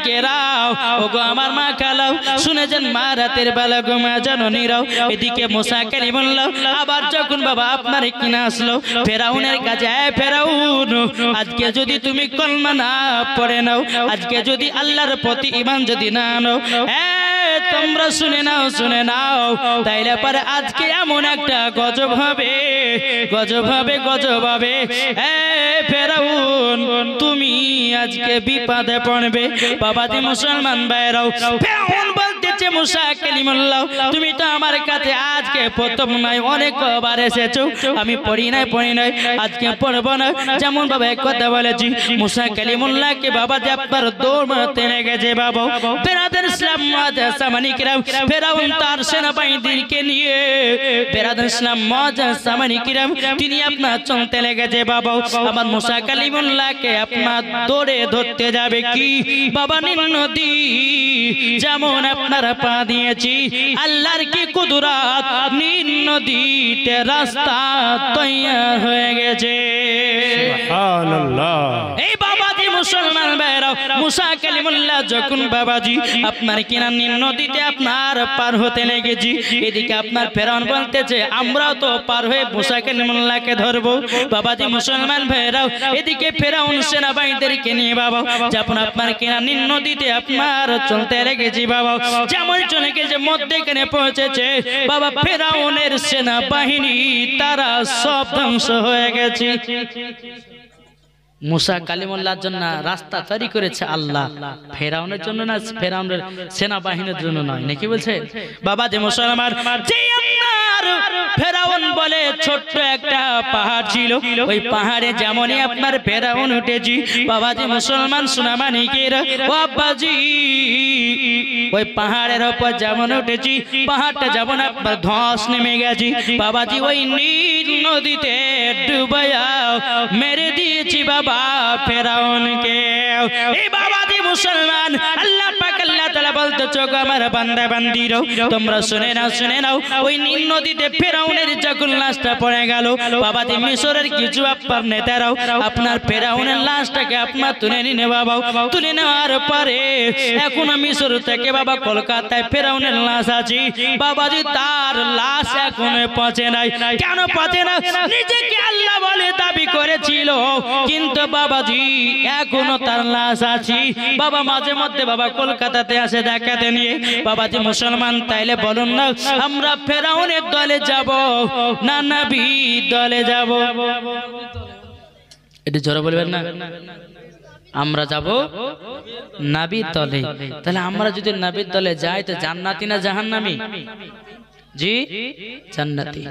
মানিকেরাও, ওগো আমার মা খালাও, শুনে যান মা রাতের বেলা গো মা জননীরাও। এদিকে মুসা কালিমুল্লাহ আবার যখন বাবা আপনার কিনা আসলো ফেরাউনের কাছে, ফেরাউন আজকে যদি তুমি কলমা না পড়ে নাও, আজকে যদি আল্লাহর প্রতি ঈমান যদি না আনো, তোমরা শুনে নাও, শুনে নাও, তাইলে পরে আজকে এমন একটা গজব হবে, গজব হবে, গজব হবে। ফেরাউন তুমি আজকে বিপদে পড়বে। বাবাজি মুসলমান ভাইরাও, ফেরাউন বলতেছে মুসা কালিমুল্লাহ তুমি তো আমার কাছে আজকে প্রথম নয়, অনেকবার এসেছো, আমি পড়ি নাই, আজকে পড়বো না। যেমন বাবা এক কথা বলেছি, মুসা কালিমুল্লাহকে বাবাজি আপনার দৌড় মারতে লেগেছে। বাবা বেরাদার ইসলাম সামানিকরাম, ফেরাউন তার সেনাবাহিনীকে নিয়ে বেরাদার ইসলাম সামানিকরাম তিনি আপনার চলতে লেগেছে। বাবা আমার মুসা কালিমুল্লাহকে আপনার দৌড়ে ধরতে যাবে কি বাবা নীল নদী যেমন আপনারা পা দিয়েছি, আল্লাহর কি কুদরত, নীল নদীতে রাস্তা তৈয়ার হয়ে গেছে। সুবহানাল্লাহ। এই বাবাজি মুসলমান ভাইরাও, মুসা কালিমুল্লাহ যখন বাবাজি আপনার কিনা নীল নদীতে আপনার পার হতে লেগেছি, এদিকে আপনার ফেরাউন বলতেছে আমরাও তো পার হয়ে মুসা কালিমুল্লাহকে ধরবো। বাবাজি মুসলমান ভাইরাও, এদিকে ফেরাউন সেনাবাহিনীদেরকে নিয়ে বাবা যখন আপনার কিনা নীল নদীতে আপনার চলতে লেগেছি, বাবা যেমন চলে গেছে মধ্যেখানে পৌঁছেছে, বাবা ফেরাউনের সেনাবাহিনী তারা সব ধ্বংস হয়ে গেছে। মুসা কালিমুল্লাহর জন্য রাস্তা তৈরি করেছে আল্লাহ, ফেরাউনের জন্য না, ফেরাউনের সেনাবাহিনীর জন্য নয়, নাকি বলছে বাবা যে মুসলমান। ফেরাউন বলে ছোট্ট একটা পাহাড় ছিল, ওই পাহাড়ে যেমনই আপনার ফেরাউন উঠেছি, বাবাজি মুসলমান সোনামানিকের বাবাজি ওই পাহাড়ের উপর যেমন উঠেছি, পাহাড়টা যেমন আপনার ধস নেমে গেছি, বাবাজি ওই নীল নদীতে ডুবাইয়া মেরে দিয়েছি বাবা ফেরাউনকে। এই বাবাজি মুসলমান আল্লাহ পাক আল্লাহ তাআলা বলতেছে গো আমার বান্দা বান্দিরো তোমরা শুনে নাও, ওই নীল নদীতে ফেরাউনের যখন লাশটা পড়ে গেল, বাবাজি মিশরের কিছু আপনার নেতারাও আপনার ফেরাউনের লাশটাকে আপনার তুলে নিয়ে বাবা, তুলে নেওয়ার পরে এখন মিশর থেকে বাবা কলকাতায় ফেরাউনের লাশ আছে, বাবাজি তার লাশ এখন পচে নাই। কেন পচে না? নিজেকে আল্লাহ বলে দাবি করেছিল, কিন্তু বাবাজি এখনো তার লাশ আছে। বাবা মাঝে মধ্যে বাবা কলকাতাতে আসে দেখাতে নিয়ে। বাবাজি মুসলমান তাইলে বলুন না আমরা ফেরাউনের দলে যাব না নবী দলে যাব? এটা জোরে বলবেন না, আমরা যাব নবীর দলে। তাহলে আমরা যদি নবীর দলে যাই তো জান্নাতি না জাহান্নামী? জি জান্নাতি।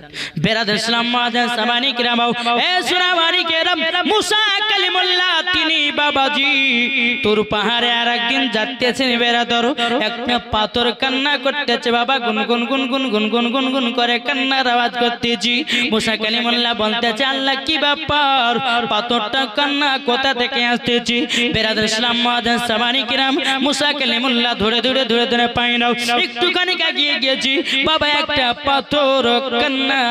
বেরাদার ইসলাম মাদান সামানি কিরামাও, এ সুনামানি কিরাম, মুসা কালিমুল্লাহ তিনি বাবাজি তোর পাহাড়ে আরেকদিন যাচ্ছেন বেরাদার, একটা পাথর কান্না করতেছে বাবা, গুনগুন গুনগুন গুনগুন গুনগুন করে কান্নার আওয়াজ করতেছি। মুসা কালিমুল্লাহ বলতেছে আল্লাহ কি ব্যাপার, পাথরটা কান্না কোথা থেকে আসতেছি? বেরাদার ইসলাম মাদান সামানি কিরাম, মুসা কালিমুল্লাহ ধরে ধরে ধরে ধরে পাই নাও, একটুখানি এগিয়ে গিয়েছি বাবা, একটা পাথর কান্না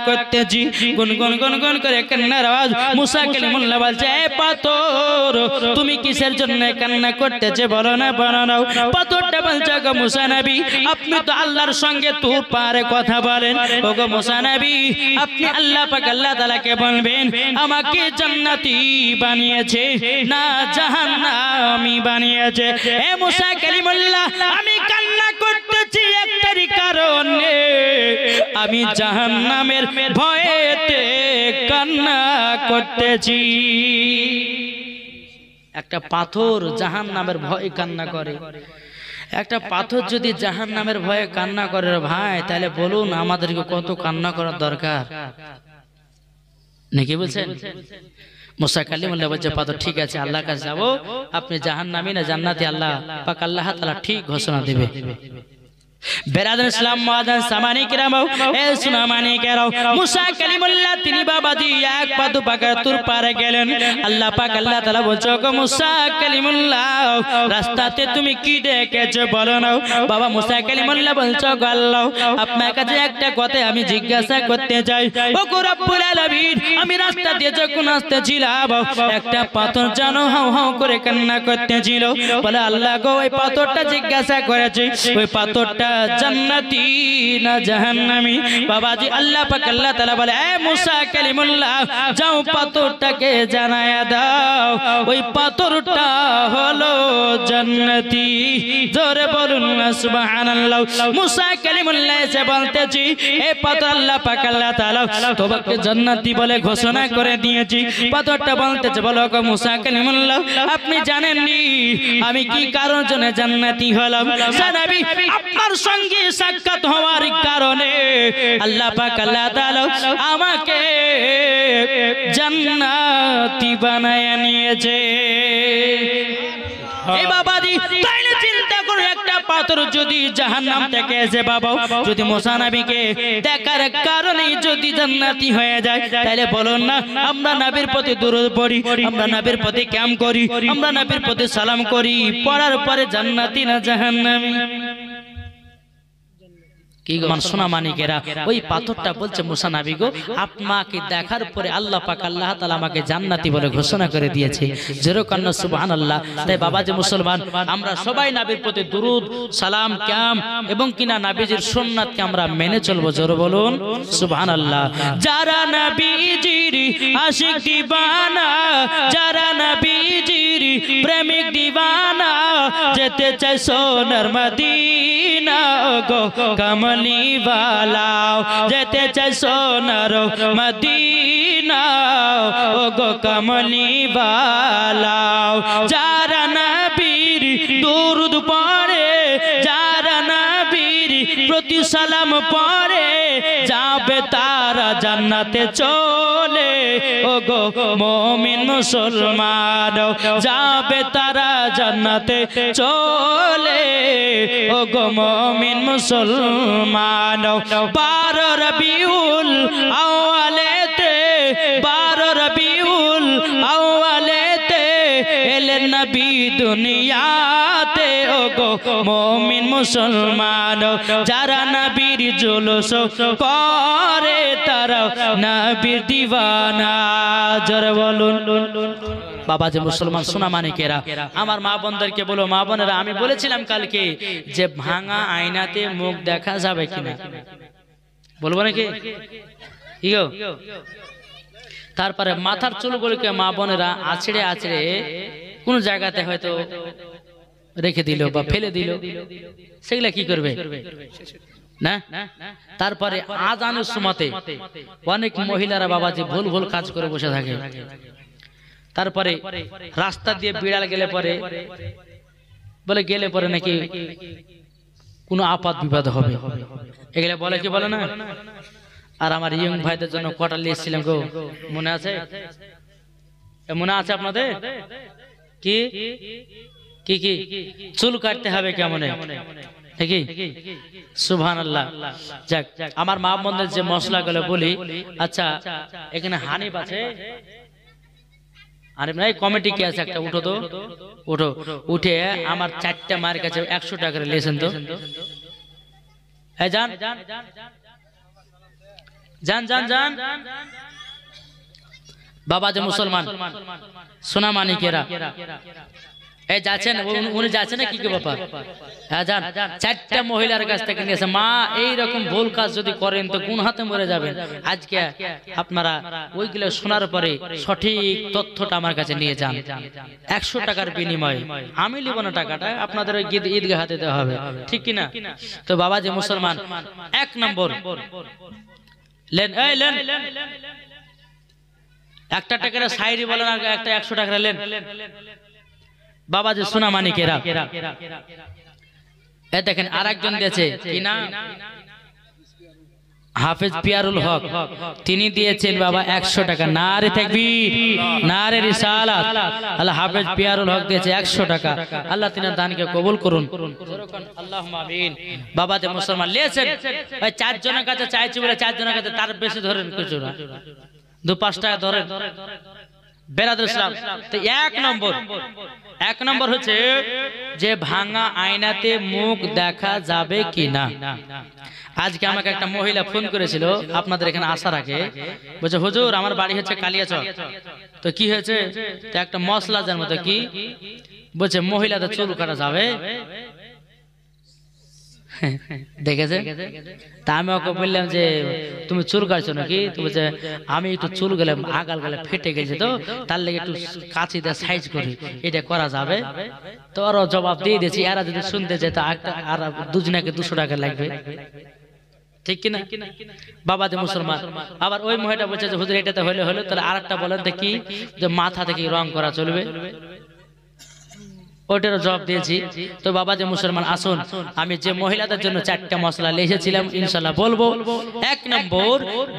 করতেছি, গুনগুন গুনগুন করে কান্নার আওয়াজ। মুসা কালিমুল্লাহ বলছে এ পাথর তুমি কিসের জন্য কান্না করতেছে বলো না, বলো না। পাথরটা বলছে গো মুসা নবী আপনি তো আল্লাহর সঙ্গে তোর পারে কথা বলেন, ও গো মুসা নবী আপনি আল্লাহ পাক আল্লাহ তাআলাকে বলবেন আমাকে জান্নাতি বানিয়েছে না জাহান্নামী বানিয়েছে? এ মুসা কালিমুল্লাহ আমি কান্না করতেছি একটারই কারণে, আমি জাহান্নামের ভয়েতে কান্না করতেছি। একটা পাথর জাহান্নামের ভয়ে কান্না করে, একটা পাথর যদি জাহান্নামের ভয়ে কান্না করে ভাই, তাহলে বলুন আমাদেরকে কত কান্না করার দরকার, নাকি বলছেন? মুসা কালিমুল্লাহ বলছে পাথর ঠিক আছে আল্লাহর কাছে যাবো, আপনি জাহান্নামী না জান্নাতি আল্লাহ পাক আল্লাহ তাআলা ঠিক ঘোষণা দেবে। বেরাদার ইসলাম মুআজ্জিন সামানি কিরাম এ সুনামানি কেরাও মুসা কালিমুল্লাহ তিনি বাবাজি এক পা দু পা তুর পারে গেলেন আল্লাহ পাক আল্লাহ তাআলা বলছো গো মুসা কালিমুল্লাহ রাস্তাতে তুমি কি দেখেছো বলো না বাবা মুসা কালিমুল্লাহ বলছো গো আল্লাহ আপনার কাছে একটা কথা আমি জিজ্ঞাসা করতে চাই ও গো রব্বুল আলামিন আমি রাস্তা দিয়ে যখন আসতেছিলাম একটা পাথর যেন হাউ হাউ করে কান্না করতেছিল বলে আল্লাহ গো ওই পাথরটা জিজ্ঞাসা করেছি ওই পাথরটা জান্নাতি না জাহান্নামী বাবাজি আল্লাহ পাক আল্লাহ তাআলা বলে এ মুসা কালিমুল্লাহ যাও পাথরটাকে জানায়া দাও ওই পাথরটা হলো জান্নাতি জোরে বলুন না সুবহানাল্লাহ মুসা কালিমুল্লাহ এসে বলতেছি এই পাথর আল্লাহ পাক আল্লাহ তাআলা তোমাকে জান্নাতি বলে ঘোষণা করে দিয়েছি পাথরটা বলতেছে বলো গো মুসা কালিমুল্লাহ আপনি জানেননি আমি কি কারণের জন্য জান্নাতি হলাম জানাবি আপনার সঙ্গে সাক্ষাৎ হওয়ার কারণে আল্লাহ পাক আল্লাহ তাআলা আমাকে জান্নাতি বানায় নিয়েছে এই বাবাজি তাইলে চিন্তা করো একটা পাথর যদি জাহান্নাম থেকে এসে বাবা যদি মুসা নবীকে দেখার কারণে যদি জান্নাতি হয়ে যায় তাহলে বলুন না আমরা নবীর প্রতি দরুদ পড়ি আমরা নবীর প্রতি ক্যাম করি আমরা নবীর প্রতি সালাম করি পড়ার পরে জান্নাতি না জাহান্নামী কি গো মান সোনা মানিকেরা ওই পাথরটা বলছে মুসা নবী গো আপনাকে দেখার পরে আল্লাহ পাক আল্লাহ তাআলা আমাকে জান্নাতি বলে ঘোষণা করে দিয়েছে জোরে কান্না সুবহানাল্লাহ তাই বাবাজি মুসলমান আমরা সবাই নবীর প্রতি দরুদ সালাম কাম এবং কিনা নবীজির সুন্নাতকে আমরা মেনে চলবো জোরে বলুন সুবহানাল্লাহ যারা নবীজির আশিক দিবানা যারা নবীজির প্রেমিক দিবানা যেতে চায় সোনার মদিনা গো কমলি वालाओ जेते चाय सोनार मदीना ओ गो कमली वालाओ जारा नबीर दुरूद पढ़े जारा नबीर प्रति सलाम पढ़े जाबे तारा जन्नते चले ओ गो मोमिन मुसलमान जाबे तारा जन्नते चले ओ गो मोमिन मुसलमान 12 रबीउल अव्वलेते 12 रबीउल अव्वलेते एले नबी दुनियाते ओ गो मोमिन मुसलमान जारा नबीर जुलूस करे तारा नबीर दीवाना जरे बोलुन बाबा जे मुसलमान सोना मानिकेरा আমার মা বোনদেরকে বলো মা বোনেরা আমি বলেছিলাম কালকে যে ভাঙা আয়নাতে মুখ দেখা যাবে কিনা বলবো নাকি কি গো তারপরে মাথার চুলগুলোকে মা বোনেরা আছড়ে আছড়ে কোন জায়গাতে হয়তো রেখে দিল বা ফেলে দিল সেগুলা কি করবে না তারপরে আজানের সময়তে অনেক মহিলারা বাবাজি ভুল ভুল কাজ করে বসে থাকে তারপরে রাস্তা দিয়ে বিড়াল গেলে পরে বলে গেলে পরে নাকি কোনো আপদ বিপদ হবে এগুলা বলে কি বলে না আর আমার ইয়ং ভাইদের জন্য কটা লিয়েছিলাম গো মনে আছে মনে আছে আপনাদের কি কি কি চুল কাটতে হবে কেমন নাকি সুবহানাল্লাহ যাক আমার মা বোনদের যে মশলাগুলো বলি আচ্ছা এখানে হানিফ আছে আরে ভাই কমিটি কি আছে একটা উঠো তো উঠো উঠে আমার 4টা মায়ের কাছে 100 টাকা লেছেন তো এই যান जान जान जान बाबा जे मुसलमान सोना मानिकेरा ए যাচ্ছেন উনি যাচ্ছেন কি কি ব্যাপার হ্যাঁ যান চারটা মহিলার কাছ থেকে নিয়েছে মা এই রকম ভুল কাজ যদি করেন তো কোন হাতে মরে যাবেন আজকে আপনারা ওইগুলো শোনার পরে সঠিক তথ্যটা আমার কাছে নিয়ে যান 100 টাকার বিনিময়ে আমি লিব না টাকাটা আপনাদের ওই ঈদগাহ হাতে দেওয়া হবে ঠিক কি না তো বাবা যে মুসলমান 1 নম্বর लेन ए लेन একটা টাকার সাইরি বলেন আর একটা 100 টাকা लेन বাবা যে সোনা মানিকেরা এ দেখেন আরেকজন দিয়েছে কি না হাফেজ পিয়ারুল হক তিনি দিয়েছেন বাবা 100 টাকা। নারে তাকবীর, নারে রিসালাত। আল্লাহ হাফেজ পিয়ারুল হক দিয়েছে 100 টাকা। আল্লাহ তিনার দানকে কবুল করুন, আল্লাহুম্মা আমিন। বাবা যে মুসলমান লিয়েছেন ভাই 4 জনের কাছে চাইছি বলে 4 জনের কাছে, তার বেশি ধরেন কিছু না, 2-5 টাকা ধরেন বেরাদুল ইসলাম। তো এক নম্বর হচ্ছে যে ভাঙা আয়নাতে মুখ দেখা যাবে কিনা। আজকে আমাকে একটা মহিলা ফোন করেছিল আপনাদের এখানে আসার আগে, বলছে হুজুর আমার বাড়ি হচ্ছে কালিয়াচক, তো কি হয়েছে, তো একটা মশলা যার মতো কি বলছে মহিলাদের চুল কাটা যাবে, দেখেছে। তা আমি ওকে বললাম যে তুমি চুল কাটছো নাকি, তো বলছে আমি একটু চুল গেলে আগাল গেলে ফেটে গেছে, তো তার লেগে একটু কাঁচি দিয়ে সাইজ করি, এটা করা যাবে। তো ওরা জবাব দিয়ে দিয়েছি, এরা যদি শুনতে যেত আর দুজনাকে 200 টাকা লাগবে, ঠিক কিনা বাবা যে মুসলমান। আবার ওই মহিলাটা বলছে যে হুজুর এটাতে হলে হলো, তাহলে আরেকটা বলেন দেখি যে মাথা থেকে রং করা চলবে, ওটারও জবাব দিয়েছি। তো বাবা যে মুসলমান আসুন, আমি যে মহিলাদের জন্য 4টা মশলা লিখেছিলাম ইনশাআল্লাহ বলবো। 1 নম্বর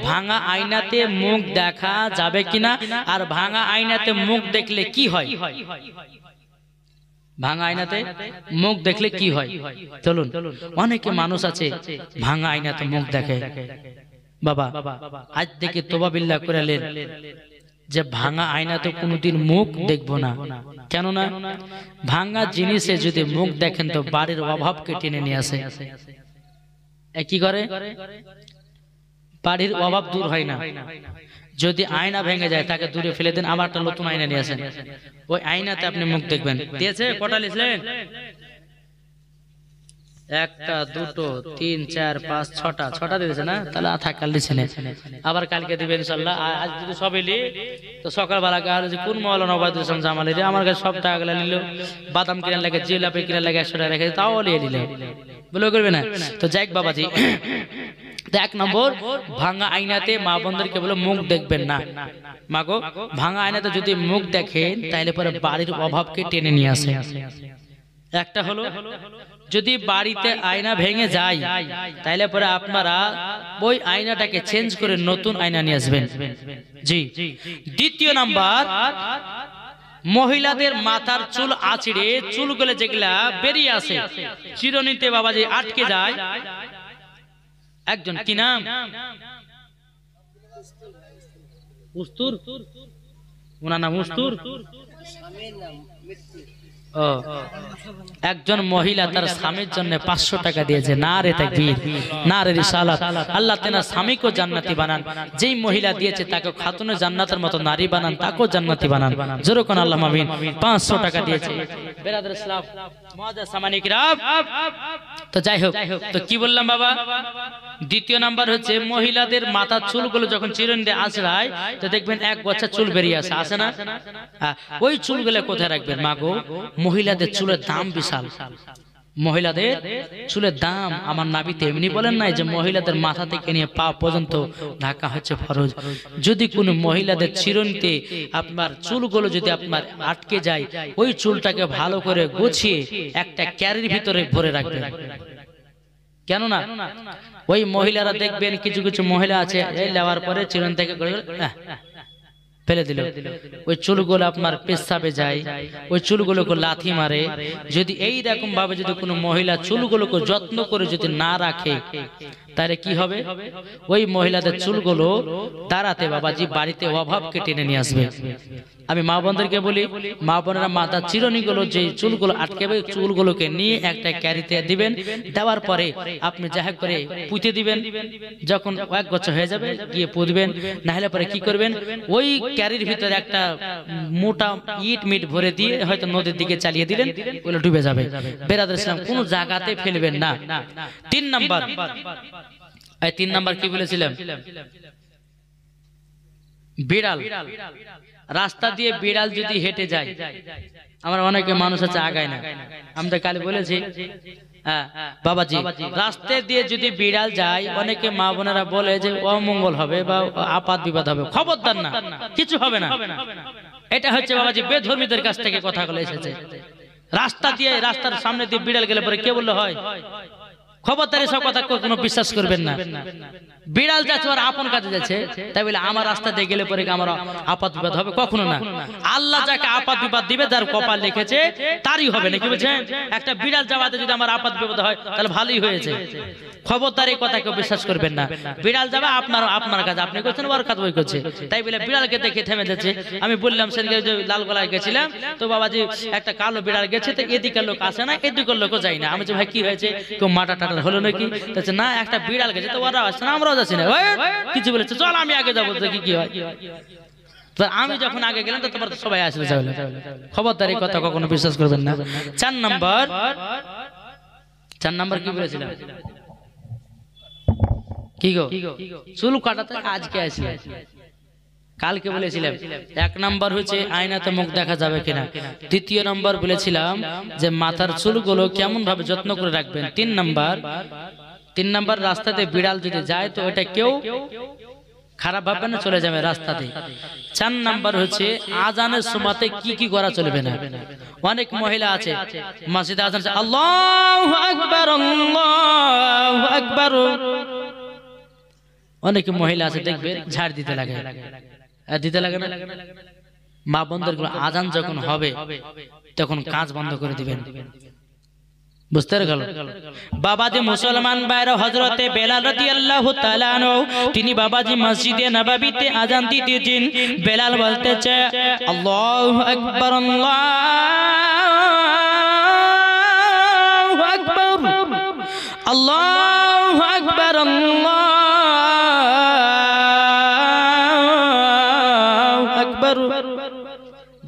ভাঙা আয়নাতে মুখ দেখা যাবে কিনা, আর ভাঙা আয়নাতে মুখ দেখলে কি হয়, ভাঙা আয়নাতে মুখ দেখলে কি হয়। চলুন, অনেকে মানুষ আছে ভাঙা আয়নাতে মুখ দেখে, বাবা আজ থেকে তোবা বিল্লাহ করে নেন যে ভাঙা আয়নাতে কোনোদিন মুখ দেখবো না। কেননা ভাঙা জিনিসে যদি মুখ দেখেন তো বাড়ির অভাবকে টেনে নিয়ে আসে। কি করে, বাড়ির অভাব দূর হয় না। যদি আয়না ভেঙে যায় তাকে দূরে ফেলে দেন, আবার একটা নতুন আয়না নিয়ে আসেন, ওই আয়নাতে আপনি মুখ দেখবেন। দিয়েছে কটা লিখলেন, 1টা 2টো 3 4 5 6টা দিয়েছে না, তাহলে থাকাল দিচ্ছে না, আবার কালকে দিবেন ইনশাআল্লাহ। আজ যদি সবই লি তো সকালবেলা গেল যে কোন মাওলানা ওবায়দুল ইসলাম জামালি রে আমার কাছে সব টাকা গুলা নিল, বাদাম কিনা লাগে, জিলাপি কিনা লাগে 100 টাকা রেখে তাও নিয়ে নিল, বলে করবে না। তো যাই বাবাজি, 1 নম্বর ভাঙা আয়নাতে মা বোনদেরকে বলে মুখ দেখবেন না। মাগো ভাঙা আয়নাতে যদি মুখ দেখেন তাহলে পরে বাড়ির অভাবকে টেনে নিয়ে আসে। একটা হলো যদি বাড়িতে আয়না ভেঙে যায় তাহলে পরে আপনারা ওই আয়নাটাকে চেঞ্জ করে নতুন আয়না নিয়ে আসবেন। জি। দ্বিতীয় নাম্বার, মহিলাদের মাথার চুল আঁচড়ে চুলগুলো যেগুলা বেরিয়ে আসে চিরুনিতে বাবাজি আটকে যায়, একজন কি নাম, উস্তুর, ওনার নাম উস্তুর। একজন মহিলা তার স্বামীর জন্য 500 টাকা দিয়েছে। নারে তাকবীর, নারে রিসালাত। আল্লাহ তেনার স্বামীকে জান্নাতি বানান, যেই মহিলা দিয়েছে তাকে খাতুনে জান্নাতের মতো নারী বানান, তাকেও জান্নাতি বানান। জোরে কোন আল্লাহুম্মা আমিন। 500 টাকা দিয়েছে। বেরাদর ইসলাম মুআজ্জাজ সামানি কিরাম, তো যাই হোক, তো কি বললাম বাবা, দ্বিতীয় নাম্বার হচ্ছে মহিলাদের মাথার চুলগুলো যখন চিরুনি দিয়ে আঁচড়ায় তো দেখবেন এক বচ্চা চুল বেরিয়ে আসে, আসে না? ওই চুলগুলো কোথায় রাখবেন মাগো? মহিলাদের চুলের দাম বিশাল, মহিলাদের চুলের দাম আমার নবী তেমনি বলেন নাই যে মহিলাদের মাথা থেকে নিয়ে পা পর্যন্ত ঢাকা হচ্ছে ফরজ। যদি কোনো মহিলাদের চিরুনিতে আপনার চুলগুলো যদি আপনার আটকে যায়, ওই চুলটাকে ভালো করে গুছিয়ে একটা ক্যারির ভিতরে ভরে রাখবেন। কেননা ওই মহিলারা দেখবেন কিছু কিছু মহিলা আছে এই নেওয়ার পরে চিরুনি থেকে ফেলে দিল, ওই চুলগুলো আপনার পেশাবে যায়, ওই চুলগুলোকে লাথি মারে। যদি এই রকম ভাবে যদি কোনো মহিলা চুলগুলোকে যত্ন করে যদি না রাখে তাহলে কি হবে? ওই মহিলাদের চুলগুলো দাঁড়াতে বাবাজি বাড়িতে অভাবকে টেনে নিয়ে আসবে। আমি মা বোনদেরকে বলি, মা বোনেরা মাথার চিরুনিগুলো যে চুলগুলো আটকাবে চুলগুলোকে নিয়ে একটা ক্যারিতে দিবেন, দেওয়ার পরে আপনি যাহা করে পুঁতে দিবেন, যখন এক বছর হয়ে যাবে গিয়ে পুঁতবেন। না হলে পরে কি করবেন, ওই ক্যারির ভিতরে একটা মোটা ইট মিট ভরে দিয়ে হয়তো নদীর দিকে চালিয়ে দিলেন, ওগুলো ডুবে যাবে। বেরাদর ইসলাম কোন জায়গাতে ফেলবেন না। 3 নাম্বার, এই 3 নাম্বার কি বলেছিলাম, বিড়াল, রাস্তা দিয়ে বিড়াল যদি হেঁটে যায়, আমরা অনেকে মানুষ আছে আগায় না, আমরা কাল বলেছি বাবাজি রাস্তা দিয়ে যদি বিড়াল যায় অনেকে মা বোনেরা বলে যে অমঙ্গল হবে বা আপাত বিপদ হবে। খবরদার না, কিছু হবে না। এটা হচ্ছে বাবাজি বেধর্মীদের কাছ থেকে কথাগুলো এসেছে। রাস্তা দিয়ে রাস্তার সামনে দিয়ে বিড়াল গেলে পরে কে বললে হয়? খবরদারি সব কথা কোনো বিশ্বাস করবেন না। বিড়াল যাচ্ছে ওর আপন কাজে যাচ্ছে, তাই বলে আমার রাস্তা দিয়ে গেলে পরে আমার আপাত বিপদ হবে, কখনো না। আল্লাহ যাকে আপাত বিপদ দিবে যার কপাল লিখেছে তারই হবে, নাকি বলছেন? একটা বিড়াল যাওয়াতে যদি আমার আপাত বিপদ হয় তাহলে ভালোই হয়েছে। খবরদার এই কথা কেউ বিশ্বাস করবেন না। বিড়াল যাবে আপনার কাজ আপনি করছেন, ওর কাজ ওই করছে, তাই বলে বিড়ালকে দেখে থেমে যাচ্ছে। আমি বললাম সেদিকে যে লালগোলায় গেছিলাম, তো বাবাজি একটা কালো বিড়াল গেছে, তো এদিকের লোক আসে না এদিকের লোকও যায় না। আমি যে ভাই কি হয়েছে, কেউ মাটা টাটা হলো নাকি? না একটা বিড়াল গেছে, তো ওরা আসছে না আমরাও যাচ্ছি না। কিছু বলেছে চল আমি আগে যাবো, দেখি কি হয়। আমি যখন আগে গেলাম তো তোমার সবাই আসলে যাবে। খবরদার এই কথা কখনো বিশ্বাস করবেন না। 4 নাম্বার কি বলেছিলাম? কি গো চুল কাটাতে আজকে আসি, কালকে বলেছিলাম 1 নাম্বার হচ্ছে আয়নাতে মুখ দেখা যাবে কিনা। 2 নাম্বার বলেছিলাম যে মাথার চুলগুলো কেমন ভাবে যত্ন করে রাখবেন। 3 নাম্বার রাস্তাতে বিড়াল যদি যায় তো এটা কেউ খারাপ ভাবে না, চলে যাবে রাস্তাতে। 4 নাম্বার হচ্ছে আজানের সময়তে কি কি করা চলবে না। অনেক মহিলা আছে মসজিদে আজান আল্লাহু আকবার আল্লাহু আকবার, অনেক মহিলা আছে দেখবে ঝাড় দিতে লাগে না। মা বন্ধের আজান যখন হবে তখন কাজ বন্ধ করে দিবেন। বুঝতে গেল? বাবাজি মুসলমান ভাইরা, হযরতে বেলাল রাদিয়াল্লাহু তাআলা আনহু তিনি বাবাজি মসজিদে নববীতে আজান দিতেছেন। বেলাল বলতেছে আল্লাহু আকবার আল্লাহু আকবার আল্লাহু আকবার আল্লাহু আকবার।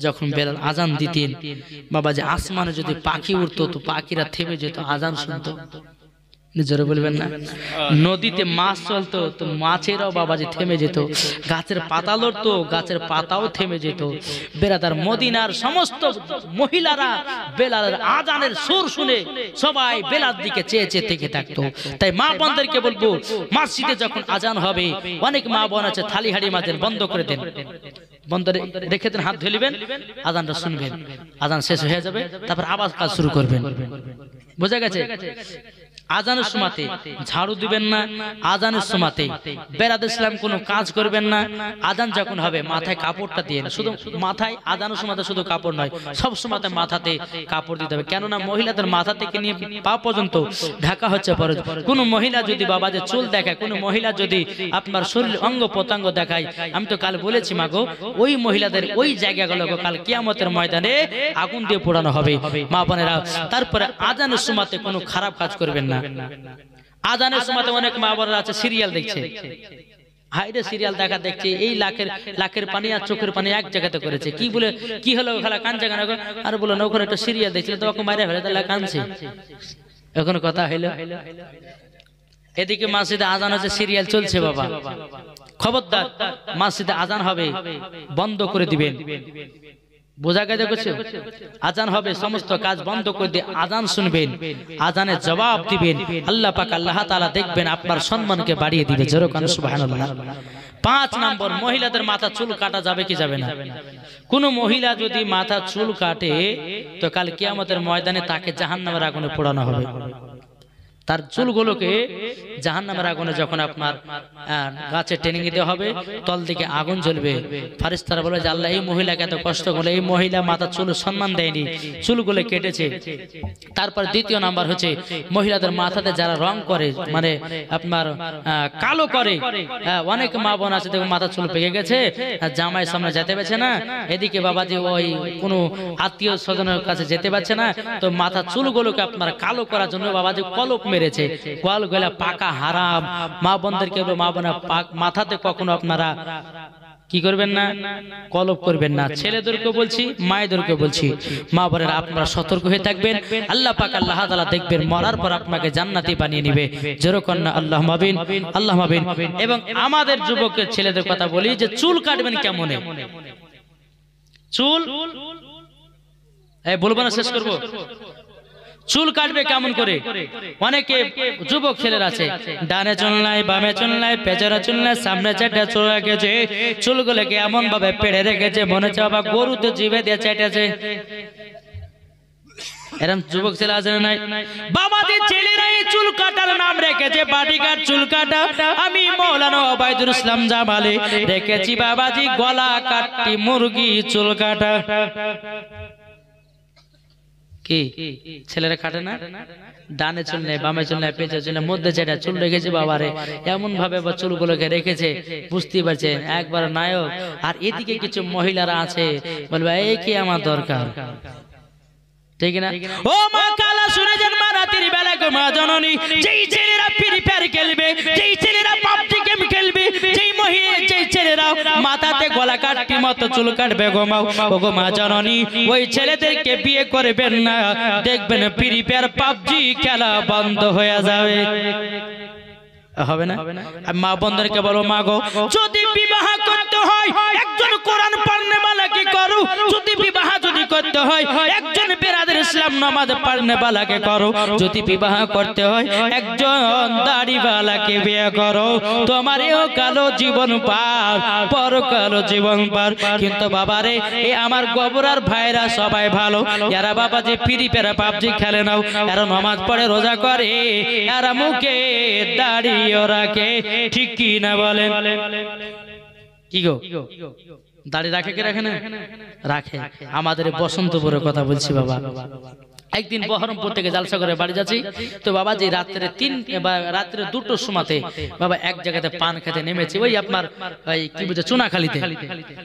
যখন বেলাল আজান দিতেন বাবাজি আসমানে যদি পাখি উড়তো তো পাখিরা থেমে যেত আজান শুনতো। নিজেরা বলবেন না? নদীতে মাছ চলতো তো মাছেরাও বাবাজি থেমে যেত, গাছের পাতা লড়তো গাছের পাতাও থেমে যেত। বেরাদার মদিনার সমস্ত মহিলারা বেলালের আজানের সুর শুনে সবাই বেলার দিকে চেয়ে চেয়ে থেকে থাকতো। তাই মা বোনদেরকে বলবো মসজিদে যখন আজান হবে, অনেক মা বোন আছে থালি হাড়ি মাঝের বন্ধ করে দেন, বন্ধ রেখে দেন, হাত ধুয়ে নেবেন, আজানটা শুনবেন, আজান শেষ হয়ে যাবে, তারপর আবার কাজ শুরু করবেন। বোঝা গেছে? আজানের সময়তে ঝাড়ু দিবেন না, আজানের সময়তে বেরাদ ইসলাম কোনো কাজ করবেন না। আজান যখন হবে মাথায় কাপড়টা দিয়ে, শুধু মাথায় আজানের সময়তে শুধু কাপড় নয়, সব সময়তে মাথাতে কাপড় দিতে হবে। কেননা মহিলাদের মাথা থেকে নিয়ে পা পর্যন্ত ঢাকা হচ্ছে ফরজ। কোন মহিলা যদি বাবাদের চুল দেখায়, কোন মহিলা যদি আপনার শরীর অঙ্গ প্রত্যঙ্গ দেখায়, আমি তো কাল বলেছি মাগো ওই মহিলাদের ওই জায়গাগুলোকে কাল কিয়ামতের ময়দানে আগুন দিয়ে পোড়ানো হবে মা বোনেরা। তারপরে আজানের সময়তে কোনো খারাপ কাজ করবেন না। আজানের সময় অনেক মা বোনেরা আছে সিরিয়াল দেখছে, হাইরে সিরিয়াল দেখা দেখছে, এই লাখের পানি আর চোখের পানি এক জায়গাতে করেছে। কি বলে কি হলো খালা কানছে কেন? আর বলো না ওখানে একটা সিরিয়াল দেখছিল তো ওকে মারে ফেলে তাহলে কানছে। এখন কথা হইলো এদিকে মসজিদে আজান হচ্ছে, সিরিয়াল চলছে। বাবা খবরদার, মসজিদে আজান হবে বন্ধ করে দিবেন। বোঝা গেছে? আজান হবে সমস্ত কাজ বন্ধ করে দিয়ে আজান শুনবেন, আজানের জবাব দিবেন। আল্লাহ পাক আল্লাহ তাআলা দেখবেন আপনার সম্মানকে বাড়িয়ে দিবে। জোরে কান সুবহানাল্লাহ। 5 নম্বর মহিলাদের মাথা চুল কাটা যাবে কি যাবে না? কোন মহিলা যদি মাথা চুল কাটে তো কাল কিয়ামতের ময়দানে তাকে জাহান্নামের আগুনে পোড়ানো হবে। তার চুলগুলোকে জাহান্নামের আগুনে যখন আপনার গাছে টেনে দেওয়া হবে, তল দিকে আগুন জ্বলবে। ফারিস্তারা বলে যে আল্লাহ এই মহিলাকে এত কষ্ট করে, এই মহিলা মাথা চুল সম্মান দেয়নি, চুলগুলো কেটেছে। তারপর 2 নাম্বার হচ্ছে মহিলাদের মাথাতে যারা রং করে, মানে আপনার কালো করে। অনেক মা বোন আছে দেখো মাথা চুল পেকে গেছে, জামাই সামনে যেতে পারছে না, এদিকে বাবাজি ওই কোনো আত্মীয় স্বজনের কাছে যেতে পারছে না, তো মাথা চুলগুলোকে আপনার কালো করার জন্য বাবাজি কলপ মেরেছে। কল গলা পাকা হারাম। মা বোনদেরকে মা বোনা মাথাতে কখনো আপনারা কি করবেন না, কলপ করবেন না। ছেলেদেরকে বলছি, মায়েদেরকে বলছি, মা বোনেরা আপনারা সতর্ক হয়ে থাকবেন। আল্লাহ পাক আল্লাহ তাআলা দেখবেন মরার পর আপনাকে জান্নাতি বানিয়ে নেবে। জোরে কন্যা আল্লাহুম্মা আমিন, আল্লাহুম্মা আমিন। এবং আমাদের যুবকের ছেলেদের কথা বলি যে চুল কাটবেন কেমনে? চুল বলবো না, শেষ করবো। চুল কাটবে কেমন করে? অনেকে যুবক ছেলেরা আছে ডানে চুল নাই, বামে চুল নাই, পেছনে চুল নাই, সামনে চারটা চুল রেখেছে, চুলগুলোকে এমন ভাবে পেড়ে রেখেছে মনে হচ্ছে বাবা গরুতে জিভে দিয়ে চেটেছে। এরকম যুবক ছেলে আছে না নাই? বাবাজি ছেলেরা এই চুল কাটার নাম রেখেছে বাটিকার চুল কাটা। আমি মৌলানা ওবায়দুল ইসলাম জামালে রেখেছি বাবাজি গলা কাটি মুরগি চুল কাটা। কি ছেলেরা কাটে না? ডানে চুল নেই, বামে চুল নেই, পেছনে চুল নেই, মধ্যে যেটা চুল রেখেছে বাবারে এমন ভাবে চুলগুলোকে রেখেছে বুঝতে পারছেন একবার নায়ক। আর এদিকে কিছু মহিলারা আছে বলবে এই কি আমার দরকার, ঠিক না? ও মা কালা শুনে যান মা রাতের বেলা গো মা জননী, যেই ছেলেরা ফ্রি ফায়ার খেলবে, যেই ছেলেরা পাবজি গেম খেলবে, যেই মহিলা যেই ছেলেরা মাথাতে গলা কাটটির মতো চুল কাটবে গো মা, ও গো মা জননী ওই ছেলেদেরকে বিয়ে করবেন না, দেখবেন ফ্রি ফায়ার পাবজি খেলা বন্ধ হয়ে যাবে। হবে না? মা বন্ধুদেরকে বলো মা গো যদি বিবাহ করতে হয় একজন কোরআন পড়নে वालाকে করো, যদি বিবাহ যদি করতে হয় একজন বেরাদের ইসলাম নামাজ পড়নে वालाকে করো, যদি বিবাহ করতে হয় একজন দাড়িওয়ালাকে বিয়ে করো, তোমার ইহকালো জীবন পার পরকালো জীবন পার। কিন্তু বাবারে এই আমার গোবরার ভাইরা সবাই ভালো, যারা বাবা যে ফ্রি ফায়ার পাবজি খেলে নাও, এরা নামাজ পড়ে রোজা করে, এরা মুখে দাড়ি রাখে, ঠিক কি না বলেন? কি গো দাড়ি রাখে কি রাখে না? রাখে। আমাদের বসন্তপুরের কথা বলছি বাবা। একদিন বহরমপুর থেকে জালসা করে বাড়ি যাচ্ছি, তো বাবা যে রাত্রে রাত্রে 2টোর সময়তে বাবা এক জায়গাতে পান খেতে নেমেছি, ওই আপনার ওই কি বলছে চুনাখালীতে।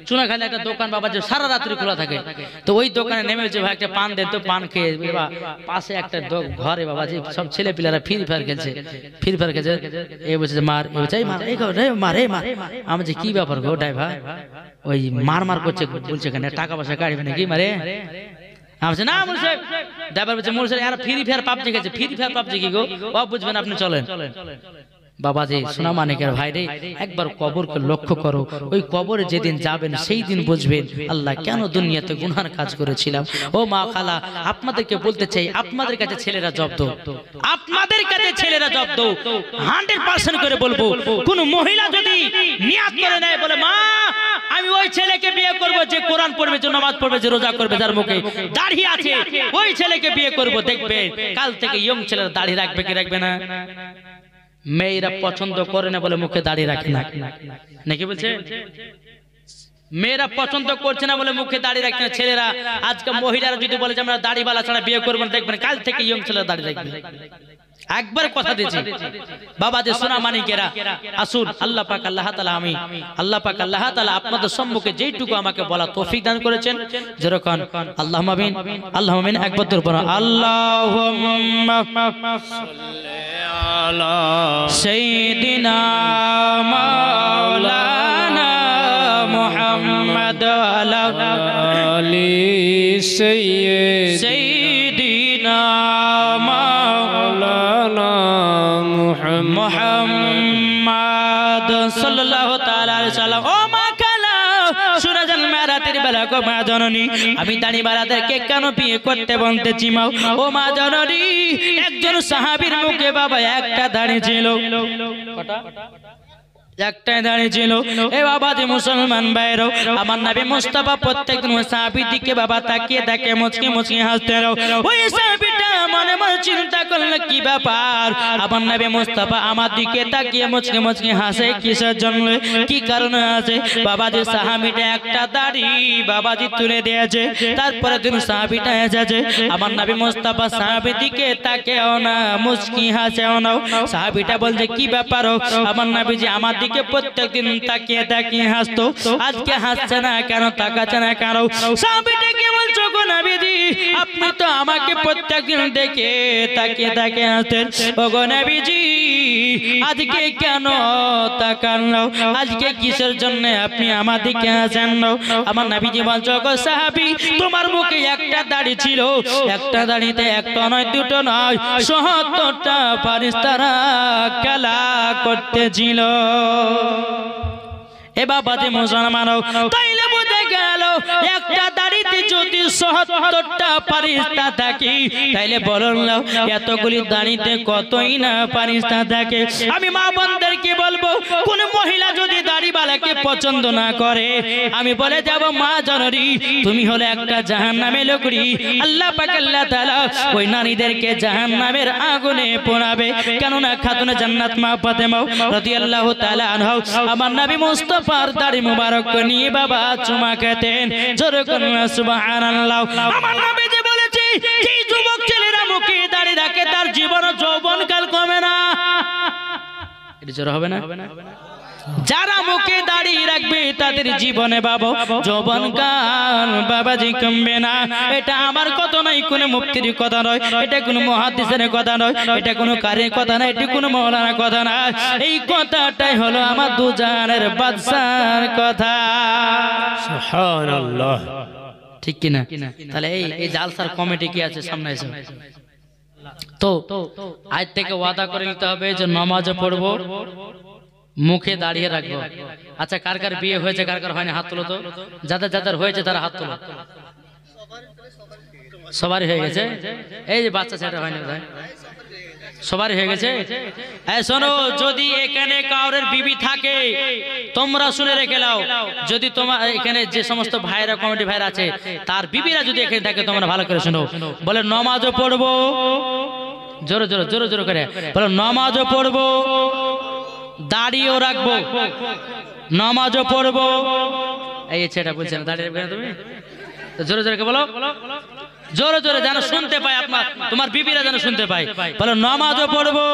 চুনাখালী একটা দোকান বাবা যে সারা রাত্রি খোলা থাকে, তো ওই দোকানে নেমেছে ভাই একটা পান দেন, তো পান খেয়ে বাবা পাশে একটা ঘরে বাবা যে সব ছেলে পিলারা ফ্রি ফায়ার খেলছে, ফ্রি ফায়ার খেলছে। এ বলছে মার, এ বলছে মার, এই মারে মার। আমি যে কি ব্যাপার গো ড্রাইভার, ওই মার করছে, বলছে কেন টাকা পয়সা কাটবে নাকি মারে? আমি না বলছে ড্রাইভার বলছে মোর স্যার ফ্রি ফায়ার পাবজি খেলছে, ফ্রি ফায়ার পাবজি কি গো ও বুঝবেন আপনি চলেন। বাবা যে সোনা মানিকের ভাই রে একবার কবরকে লক্ষ্য করো, ওই কবরে যেদিন যাবেন সেই দিন বুঝবেন আল্লাহ কেন দুনিয়াতে গুনার কাজ করেছিলাম। ও মা খালা আপনাদেরকে বলতে চাই, আপনাদের কাছে ছেলেরা জব্দ, আপনাদের কাছে ছেলেরা জব্দ 100% করে বলবো, কোন মহিলা যদি নিয়াত করে নেয় বলে মা আমি ওই ছেলেকে বিয়ে করব যে কোরআন পড়বে, যে নামাজ পড়বে, যে রোজা করবে, যার মুখে দাড়ি আছে, ওই ছেলেকে বিয়ে করব, দেখবে কাল থেকে ইয়ং ছেলেরা দাড়ি রাখবে কি রাখবে না? মেয়েরা পছন্দ করে না বলে মুখে দাড়ি রাখে না, নাকি বলছে? মেয়েরা পছন্দ করছে না বলে মুখে দাড়ি রাখে না। ছেলেরা আজকে মহিলারা যদি বলে যে আমরা দাড়িওয়ালা ছাড়া বিয়ে করবো না, দেখবেন কাল থেকে ইয়ং ছেলেরা দাড়ি রাখবে। একবার কথা দিয়েছি বাবা যে সোনা মানিকেরা আসুন, আল্লাহ পাক আল্লাহ তাআলা আমি আল্লাহ পাক আল্লাহ তাআলা আপনাদের সম্মুখে যেইটুকু আমাকে বলা তৌফিক দান করেছেন, যেরকম আল্লাহুম্মা আমিন আল্লাহুম্মা আমিন একবার তোর পড়ো আল্লাহুম্মা সাল্লি আলা সাইয়্যিদিনা মাওলানা মুহাম্মদ আলা আলি সাইয়্যিদিনা মুহাম্মদ সাল্লাল্লাহু তাআলা আলাইহি সাল্লাম। ও মা খালা শুনে যান মা রাতের বেলা গো মা জননী, আমি দাড়িওয়ালাদেরকে কেন বিয়ে করতে বলতেছি মা? ও মা জননী একজন সাহাবীর মুখে বাবা একটা দাড়ি ছিল, একটাই দাঁড়িয়ে ছিল। এ বাবা যে মুসলমান ভাইরো, আমার নবী মুস্তাফা প্রত্যেকদিন ওই সাহাবীর দিকে বাবা তাকিয়ে দেখে মুচকি মুচকি হাসতে রও। ওই সাহাবীটা মনে মনে চিন্তা করলো কি ব্যাপার, আমার নবী মুস্তাফা আমার দিকে তাকিয়ে মুচকি মুচকি হাসে কিসের জন্য, কি কারণে আছে? বাবা যে সাহাবীটা একটা দাড়ি বাবাজি তুলে দিয়েছে, তারপরে দিন সাহাবীটা এসেছে, আমার নবী মুস্তাফা সাহাবীর দিকে তাকিয়েও না মুচকি হাসেও না। সাহাবীটা বলছে কি ব্যাপার, আমার নবী যে আমার দিকে প্রত্যেকদিন তাকিয়ে তাকিয়ে হাসতো, আজকে হাসছে না কেন, তাকাচ্ছে না কেন? সাহাবীটা কি বলছো গো নবীজি, আপনি তো আমাকে প্রত্যেকদিন দেখে তাকিয়ে তাকিয়ে হাসতেন, ও গো নবীজি আজকে কেন তাকান না? আজকে কিসের জন্য আপনি আমার দিকে হাসেন না? আমার নবীজি বলছো গো সাহাবী তোমার মুখে একটা দাড়ি ছিল, একটা দাড়িতে একটা নয় দুটো নয় ৭০টা ফারিস্তারা খেলা করতেছিল। এ বাবা যে মুসলমান তাইলে বুঝে গেল একটা দাড়িতে যদি ৭০টা ফারিস্তা থাকে তাইলে বলুন এতগুলি দাড়িতে কতই না ফারিস্তা থাকে। আমি মা বোনদেরকে বলবো, কোন মহিলা যদি দাড়িওয়ালাকে পছন্দ না করে, আমি বলে যাব মা জননী তুমি হলে একটা জাহান্নামে লোকড়ি। আল্লাহ পাক আল্লাহ তাআলা ওই নারীদেরকে জাহান্নামের আগুনে পোড়াবে। কেননা খাতুনে জান্নাত মা ফাতেমা রাদিয়াল্লাহু তাআলা আনহা আমার নবী মুস্তাফার দাড়ি মুবারক নিয়ে বাবা চুমা খেতেন। জোরে করুন সুবহানাল্লাহ। আমার নবী যে বলেছে যে যুবক ছেলেরা মুখে দাড়ি রাখে তার জীবন যৌবন কাল কমে না। এটা জোরে হবে না? যারা মুখে দাড়ি রাখবে তাদের জীবনে বাবা যৌবন কাল বাবাজি কমবে না। এটা আমার কথা নয়, কোনো মুফতির কথা নয়, এটা কোনো মুহাদ্দিসের কথা নয়, এটা কোনো কারির কথা নয়, এটা কোনো মাওলানার কথা না। এই কথাটাই হলো আমার দুজানের বাদশার কথা। সুবহানাল্লাহ, ঠিক কি না? তাহলে এই জালসার কমিটি কি আছে সামনে এসে তো আজ থেকে ওয়াদা করে নিতে হবে যে নামাজে পড়বো, মুখে দাঁড়িয়ে রাখবো। আচ্ছা, কার কার বিয়ে হয়েছে, কার কার হয়নি হাত তুলো তো। যাদের যাদের হয়েছে তারা হাত তুলো। সবারই হয়ে গেছে? এই যে বাচ্চা ছেলেটা হয়নি ভাই, সবারই হয়ে গেছে? এই শোনো, যদি এখানে কাউরের বিবি থাকে তোমরা শুনে রেখে নাও। যদি তোমার এখানে যে সমস্ত ভাইরা কমিটি ভাইরা আছে তার বিবিরা যদি এখানে থাকে তোমরা ভালো করে শোনো। বলে নামাজও পড়বো, জোরে জোরে জোরে জোরে করে বলো, নামাজও পড়বো, দাড়িও রাখবো, নামাজও পড়বো। এই ছেলেটা বলছে না দাঁড়িয়ে রাখবে না তুমি, জোরে জোরে বলো, জোরে জোরে যেন শুনতে পাই, আপনার তোমার বিবিরা যেন শুনতে পাই। বলো নামাজও পড়বো,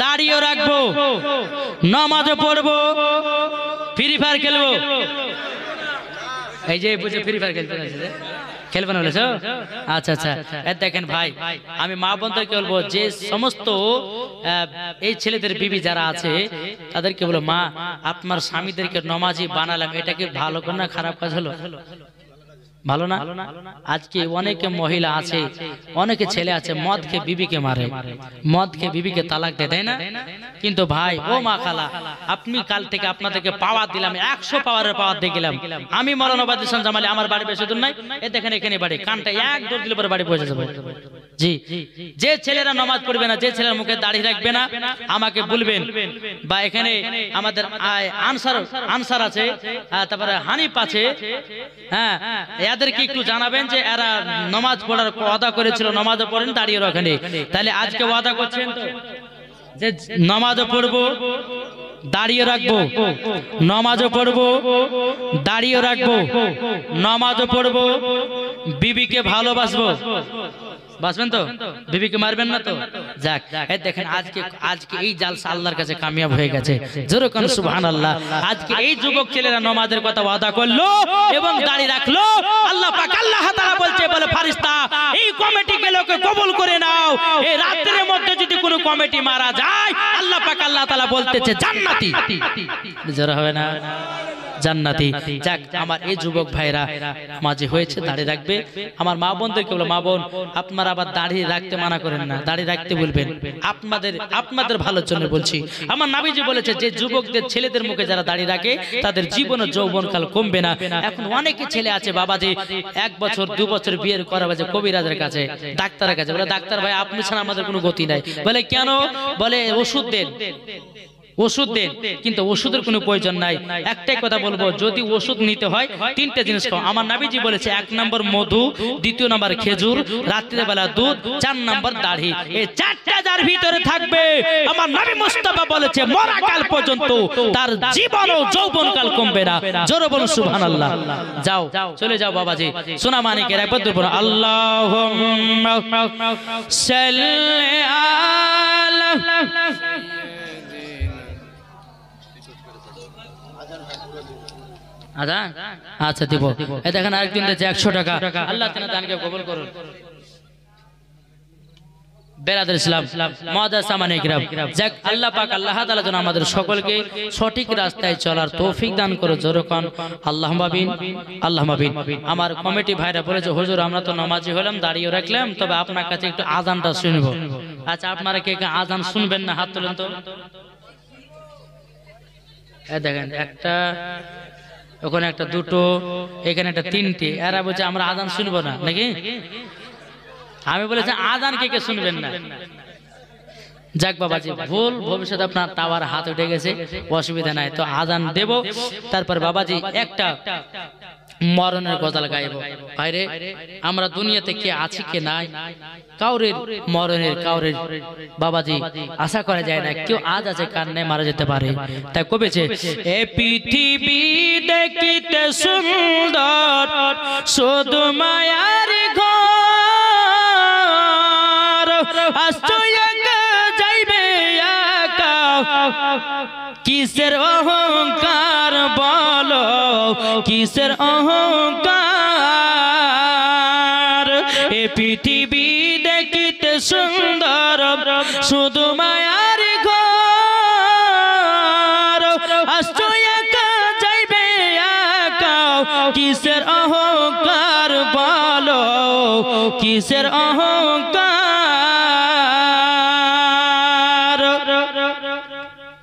দাড়িও রাখবো, নামাজও পড়বো, ফ্রি ফায়ার খেলবো। এই যে বুঝে ফ্রি ফায়ার খেলতে খেলবে না বলেছ? আচ্ছা আচ্ছা, দেখেন ভাই, আমি মা বোনদেরকে বলবো যে সমস্ত এই ছেলেদের বিবি যারা আছে তাদেরকে বলো, মা আপনার স্বামীদেরকে নমাজি বানালাম, এটা কি ভালো করে না খারাপ কাজ হলো? ভালো না? আজকে অনেকে মহিলা আছে, অনেকে ছেলে আছে মদ খেয়ে বিবিকে মারে, মদ খেয়ে বিবিকে তালাক দেয়, তাই না? কিন্তু ভাই ও মা খালা, আপনি কাল থেকে আপনাদেরকে পাওয়ার দিলাম, 100 পাওয়ারের পাওয়ার দিয়ে গেলাম। আমি মৌলানা হোসেন জামালি, আমার বাড়ি বেশি দূর নাই, এ দেখেন এখানে বাড়ি, কানটা এক দৌড় দিলে পরে বাড়ি পৌঁছে যাবে। জি, যে ছেলেরা নামাজ পড়বে না, যে ছেলের মুখে দাড়ি রাখবে না আমাকে বলবেন, বা এখানে আমাদের আনসার আছে, তারপরে হানিফ আছে, হ্যাঁ এদেরকে একটু জানাবেন যে এরা নামাজ পড়ার ওয়াদা করেছিল, নামাজও পড়েন দাঁড়িয়ে রাখেন। তাহলে আজকে ওয়াদা করছেন তো যে নামাজও পড়বো, দাঁড়িয়ে রাখবো, নামাজও পড়বো, দাঁড়িয়ে রাখবো, নামাজও পড়বো, বিবিকে ভালোবাসবো। বাসবেন তো? বিবিকে মারবেন না তো? যাক, এই দেখেন আজকে এই জালসা আল্লাহর কাছে কামিয়াব হয়ে গেছে। জোরে কোন সুবহানাল্লাহ। আজকে এই যুবক ছেলেরা নামাজের কথা ওয়াদা করলো এবং দাড়ি রাখলো। আল্লাহ পাক আল্লাহ তাআলা বলছে, বলে ফেরেশতা এই কমিটিকে লোকে কবুল করে নাও। এই রাতের মধ্যে যদি কোনো কমিটি মারা যায় আল্লাহ পাক আল্লাহ তাআলা বলতেছে জান্নাতি। জোরে হবে না? জান্নাতি। যাক, আমার এই যুবক ভাইরা মাঝে হয়েছে দাড়ি রাখবে। আমার মা বোনদেরকে বলো, মা বোন আপনারা আবার দাড়ি রাখতে মানা করেন না, দাড়ি রাখতে বলবেন, আপনাদের ভালোর জন্য বলছি। আমার নবীজি বলেছে যে যুবকদের ছেলেদের মুখে যারা দাড়ি রাখে তাদের জীবন ও যৌবনকাল কমবে না। এখন অনেকে ছেলে আছে বাবাজি 1 বছর 2 বছর বিয়ের করা বাজে কবিরাজের কাছে, ডাক্তারের কাছে, বলে ডাক্তার ভাই আপনি ছাড়া আমাদের কোনো গতি নাই। বলে কেন? বলে ওষুধ দেন, ওষুধ দেন, কিন্তু ওষুধের কোনো প্রয়োজন নাই। একটাই কথা বলবো, যদি ওষুধ নিতে হয় 3টে জিনিস খাও। আমার নবীজি বলেছে 1 নম্বর মধু, 2 নম্বর খেজুর, রাত্রে বেলা দুধ, 4 নম্বর দাড়ি। এই 4টা যার ভিতরে থাকবে আমার নবী মুস্তাফা বলেছে মরাকাল পর্যন্ত তার জীবন ও যৌবনকাল কমবে না। জোরে বলুন সুবহানাল্লাহ। যাও চলে যাও বাবাজি, সোনা মানিকের একবার বলুন আল্লাহুম্মা সাল্লি আলা। আচ্ছা দিব। এই দেখেন আরেকদিন দিয়েছে 100 টাকা। আল্লাহ তাআলা দানকে কবুল করুন। বেরাদার ইসলাম মুআদ্দাস সামানে কিরাম, যাক আল্লাহ পাক আল্লাহ তাআলা যেন আমাদের সকলকে সঠিক রাস্তায় চলার তৌফিক দান করে। জোরে কোন আল্লাহুম্মা আমিন, আল্লাহুম্মা আমিন। আমার কমিটি ভাইরা বলেছে হুজুর আমরা তো নামাজি হলাম, দাঁড়িয়ে রাখলাম, তবে আপনার কাছে একটু আযানটা শুনবো। আচ্ছা আপনারা কে কে আযান শুনবেন না হাত তুলেন তো। এই দেখেন একটা ওখানে একটা দুটো, এখানে একটা তিনটে। এরা বলছে আমরা আজান শুনবো না নাকি? আমি বলেছি আজান কে কে শুনবেন না। যাক বাবাজি, ভুল, ভবিষ্যতে আপনার টাওয়ার হাত উঠে গেছে, অসুবিধা নাই। তো আজান দেব, তারপর বাবাজি একটা মরণের গজল গাইব। ভাইরে, আমরা দুনিয়াতে কে আছি কে নাই, কাউরের মরণের কাউরের বাবাজি আশা করা যায় না। কেউ আজ আছে, কার নেই, মারা যেতে পারে। তাই কবেছে, এ পৃথিবী দেখিতে সুন্দর, শুধু মায়ার ঘর, যাইবে একা, কিসের অহংকার বলো, কিসের অহংকার। এ পৃথিবী দেখিতে সুন্দর, শুধু মায়ার ঘর, একা যাইবে একা, কিসের অহংকার বলো, কিসের অহংকার।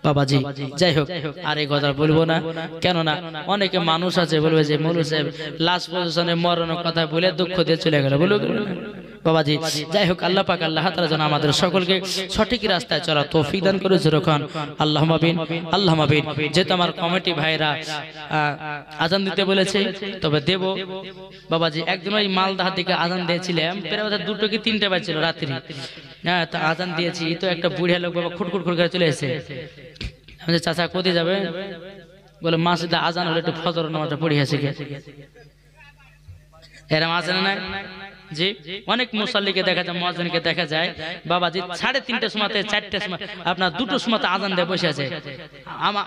বাবাজি যাই হোক, আর এই কথা বলবো না, কেননা অনেকে মানুষ আছে বলবে যে মৌলভী সাহেব লাস্ট পজিশনে মরণের কথা বলে দুঃখ দিয়ে চলে গেল, বলবো বাবাজি। যাই হোক, আল্লাহ পাক আল্লাহ তাআলা যেন আমাদের সকলকে সঠিক রাস্তায় চলা তৌফিক দান করে। যেরকম আল্লাহুম্মা আমিন, আল্লাহুম্মা আমিন। যেহেতু আমার কমিটি ভাইরা আজান দিতে বলেছে, তবে দেব বাবাজি। একদিন ওই মালদাহার দিকে আজান দিয়েছিলাম, প্রায় 2টো কি 3টে বাজছিল রাত্রি। হ্যাঁ, তো আজান দিয়েছি, তো একটা বুড়িয়া লোক বাবা খুটখুট করে চলে এসেছে। আমি যে চাচা কোথায় যাবে, বলে মসজিদে আজান হলে একটু ফজর নামাজটা পড়িয়েছে। এরম আছে না? জি, অনেক মুসাল্লিকে দেখা যায়, মুয়াজ্জিনকে দেখা যায় বাবাজি 3:30টার সময় 4টার সময় আপনার 2টোর সময় আজান দিয়ে বসে আছে।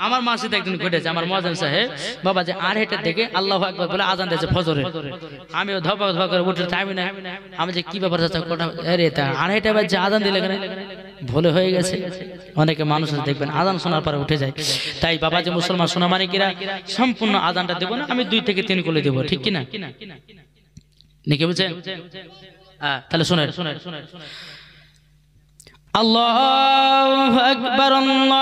আমার মসজিদে একদিন ঘটেছে, আমার মুয়াজ্জিন সাহেব বাবাজি 8টার দিকে আল্লাহু আকবার বলে আজান দিয়েছে ফজরের। আমিও ধপা ধপা করে উঠে টাইমই না, আমি যে কি ব্যাপার আছে, আরে তা 8টা বাজে আজান দিলে কেন, ভুল হয়ে গেছে। অনেকে মানুষ দেখবেন আজান শোনার পরে উঠে যায়। তাই বাবাজি মুসলমান সোনামানিকেরা সম্পূর্ণ আজানটা দেব না, আমি 2 থেকে 3 করে দেব, ঠিক কিনা নাকি বুঝছেন? তাহলে শুনেন, আল্লাহু আকবার, আল্লাহু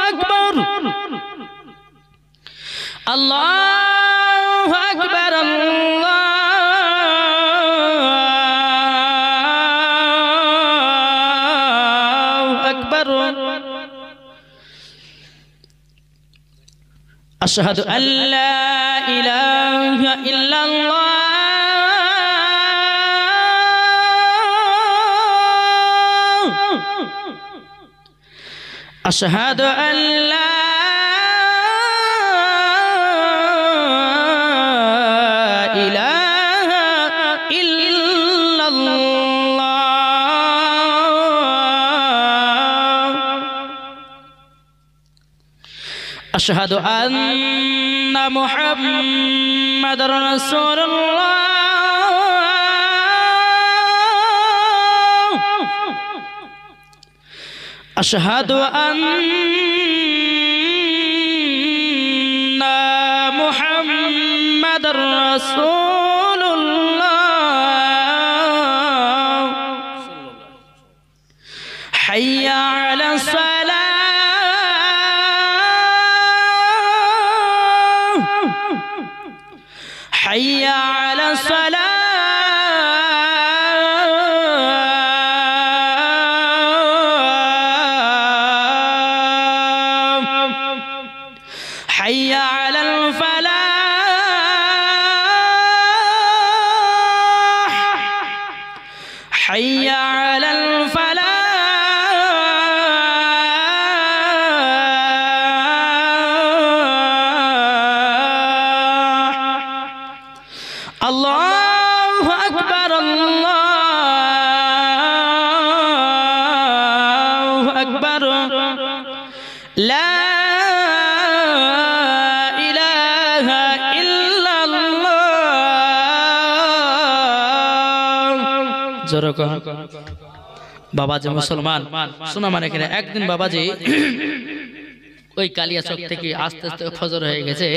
আকবার, আল্লাহু আকবার, আল্লাহু আকবার। আশহাদু আল্লা ইলাহা ইল্লাল্লাহ, আশহাদু আল্লা ইলাহা ইল্লাল্লাহ, আশহাদু আন্না মুহাম্মাদার রাসূলুল্লাহ, আশহাদু আন্না মুহাম্মাদার রাসূলুল্লাহ, হাইয়া আলাস সালাহ, حي على الصلاة، حي على الفلاح، حي على الفلاح. আল্লাহু আকবার, আল্লাহু আকবার, লা ইলাহা ইল্লাল্লাহ। জোরে কর বাবাজি মুসলমান শোনা, মানে কিনা একদিন বাবাজি ওই কালিয়াচক থেকে আস্তে আস্তে ফজর হয়ে গেছে,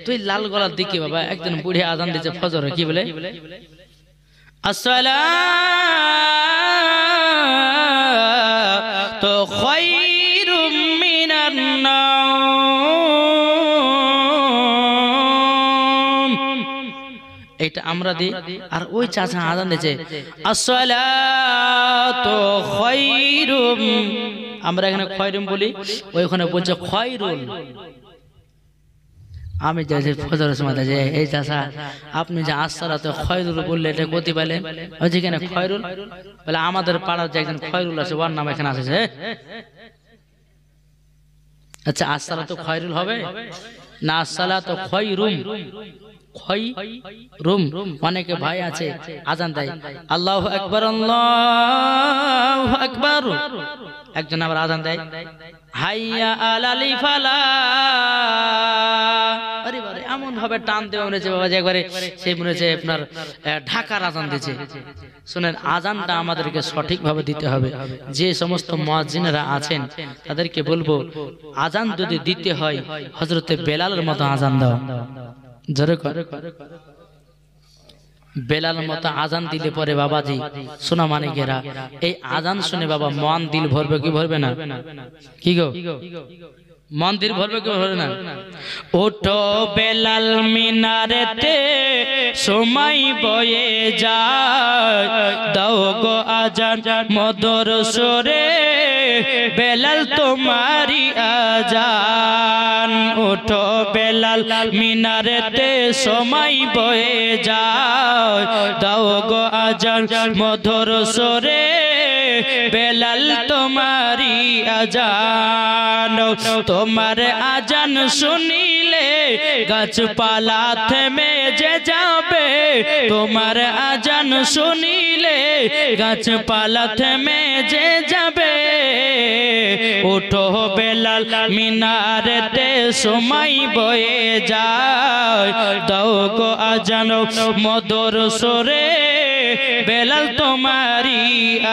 তুই লাল গলার দিকে বাবা একদিন বুড়ি আজান দিয়েছে ফজর, কি বলে, আসসালাতু খায়রুম النوم এটা আমরা দিই আর ওই চাচা আজান দিয়েছে আসসালাতু খায়রুম আমরা এখানে খয়রুম বলি ওইখানে বলছে খয়রুল আমি যে ফজরের সময় যে এই চাচা আপনি যে আসসালাতু খয়রুল বললে এটা গতি পেলেন ওই যেখানে খয়রুল বলে আমাদের পাড়ার যে একজন খয়রুল আছে ওর নাম এখানে আসছে আচ্ছা আসসালাতু খয়রুল হবে না আসসালাতু খয়রুম খয়রুম অনেকে ভাই আছে আজান দেয় আল্লাহু আকবার আল্লাহু আকবার একজন আবার আজান দেয় হাইয়া আলাল ফালাহ আরে বারে এমন ভাবে টান দেওয়া মনেছে বাবা যে একবারে সেই মনেছে আপনার ঢাকার আজান দিয়েছে শুনেন আজানটা আমাদেরকে সঠিকভাবে দিতে হবে যে সমস্ত মুয়াজ্জিনেরা আছেন তাদেরকে বলবো আজান যদি দিতে হয় হযরতে বেলালের মতো আজান দাও জোরে করে বেলালের মতো আজান দিলে পরে বাবাজি সোনা মানিকেরা এই আজান শুনে বাবা মন দিল ভরবে কি ভরবে না কি গো মন দিল ভরবে কি ভরবে না ওঠো বেলাল মিনারেতে সময় বয়ে যায় দাও গো আজান মধুর সুরে বেলাল তোমারি আজান ওঠো বেলাল মিনারেতে সময় বয়ে যায় দাও গো আজান মধুর সুরে বেলাল তোমারি আজান তোমার আজান শুনিলে গাছপালা থেমে যে যাবে তোমার আজান শুনিলে গাছপালা থেমে যে যাবে ওঠো বেলাল মিনারেতে সময় বয়ে যায় দাও গো আজান মধুর সুরে বেলাল তোমারি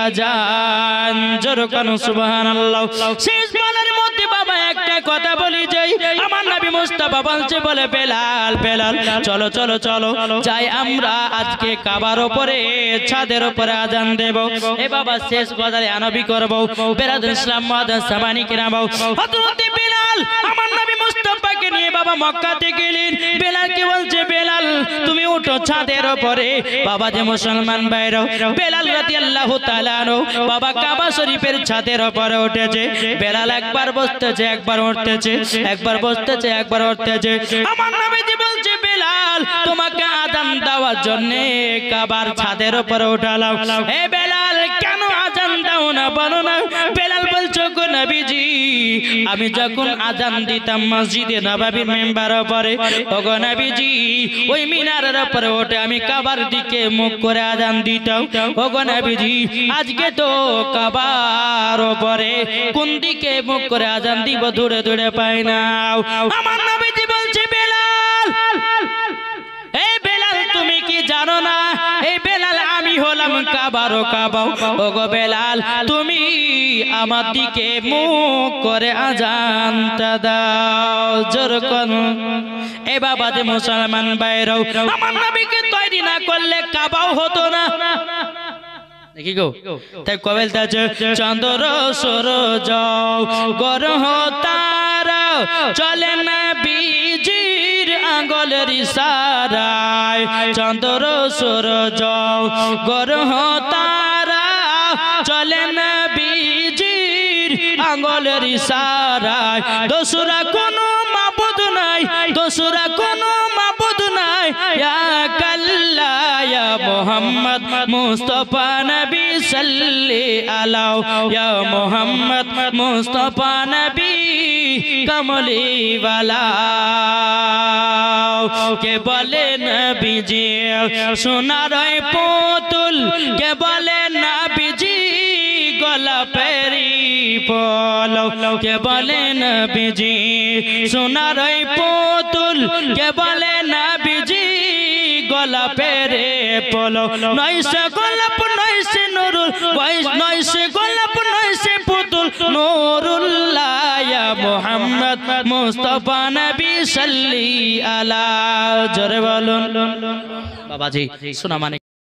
আজান জোরে কানো সুবহানাল্লাহ শেষ বলার মধ্যে বাবা একটা কথা বলি যাই আমার নবী মুস্তাফা বলছে বলে বেলাল বেলাল চলো চলো চলো যাই আমরা আজকে কাবার উপরে ছাদের উপরে আজান দেব এ বাবা শেষ বাজারে আনবী করব বেরাদুল ইসলাম মাদান সামানি কিরাম হযরত বেলাল আমার নবী মুস্তাফাকে নিয়ে বাবা মক্কাতে গেলেন বেলালকে বলছে বেলাল তুমি উঠো ছাদের উপরে বাবা যে মুসলমান ভাইরা বেলাল রাদিয়াল্লাহু তাআলা আনহু বাবা কাবা শরীফের ছাদের উপরে উঠেছে বেলাল একবার বসতেছে একবার উঠতেছে একবার বসতেছে একবার উঠতেছে আমার নবীজি বলছে বেলাল তোমাকে আজান দেওয়ার জন্য কাবার ছাদের উপরে উঠালাম হে বেলাল কেন আজান দাও না বলো না বেলাল বলছো গো নবীজি আমি যখন আজান দিতাম মসজিদে নববীর মিম্বারের উপরে ও গো নবীজি ওই মিনারের উপরে উঠে আমি কাবার দিকে মুখ করে আজান দিতাম ও গো নবীজি আজকে তো কাবার উপরে কোন দিকে মুখ করে আজান দিব দূরে দূরে পাই না আমার নবীজি বলছে বেলাল এই বেলাল তুমি কি জানো না এই বেলাল আমি হলাম কাবার কাবা ও গো বেলাল তুমি আমার দিকে মুখ করে আজানটা দাও জোরে করো এ বাবা যে মুসলমান ভাইরাও আমার নবীকে তৈরি না করলে কাবাও হতো না দেখি গো তাই কবেল তাছে চন্দ্র সূরজ গ্রহ তারা চলে না বীজির আঙ্গুলের ইশারায় চন্দ্র সূরজ গ্রহ তারা চলে না বীজির আঙ্গুলের ইশারায় দোসরা কোনো মাবুদ নাই দোসরা কোনো মাবুদ নাই ইয়া কাল্লা ইয়া মুহাম্মদ মুস্তাফা নবী সাল্লি আলা ইয়া মুহাম্মদ মুস্তাফা নবী কমলি ওয়ালা কে বলে নবীজি সোনার পুতুল কে বলে নবীজি গোলাপেরি ফুল কে বলে নবীজি সোনার পুতুল কে বলে নবীজি গোলাপের ফুল নয়সে গোলাপ নয়সে নুরুল নয়সে গোলাপ নয়সে পুতুল নুরুল্লাহ ইয়া মুহাম্মদ মুস্তাফা নবী সাল্লি আলা জোরে বলুন বাবাজি সোনা মানে